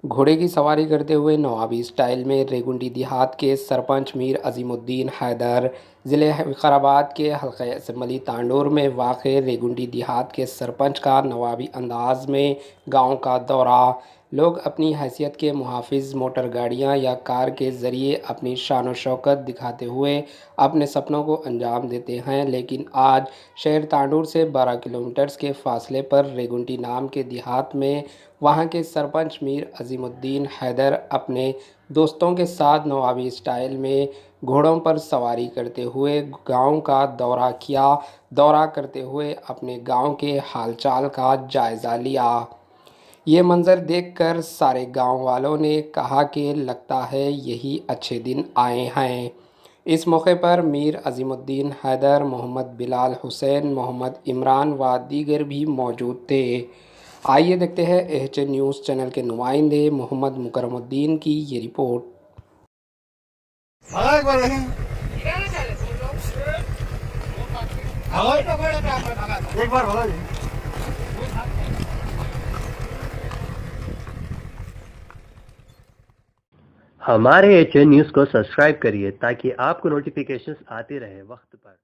घोड़े की सवारी करते हुए नवाबी स्टाइल में रेगुंडी देहात के सरपंच मीर अजीमुद्दीन हैदर ज़िले विकाराबाद के हल्का असम्बली तांडोर में वाक़ रेगुंडी देहात के सरपंच का नवाबी अंदाज में गांव का दौरा। लोग अपनी हैसियत के मुहाफ़िज़ मोटर गाड़ियां या कार के ज़रिए अपनी शान व शौकत दिखाते हुए अपने सपनों को अंजाम देते हैं, लेकिन आज शहर तांडोर से 12 किलोमीटर के फासले पर रेगुंडी नाम के देहात में वहां के सरपंच मीर अजीमुद्दीन हैदर अपने दोस्तों के साथ नवाबी स्टाइल में घोड़ों पर सवारी करते हुए गांव का दौरा किया। दौरा करते हुए अपने गांव के हालचाल का जायज़ा लिया। ये मंज़र देखकर सारे गांव वालों ने कहा कि लगता है यही अच्छे दिन आए हैं। इस मौके पर मीर अजीमुद्दीन हैदर, मोहम्मद बिलाल हुसैन, मोहम्मद इमरान व दीगर भी मौजूद थे। आइए देखते हैं एच न्यूज़ चैनल के नुमाइंदे मोहम्मद मुकरमुद्दीन की ये रिपोर्ट। एक बार बोला जी। हमारे एच न्यूज़ को सब्सक्राइब करिए ताकि आपको नोटिफिकेशंस आते रहे वक्त पर।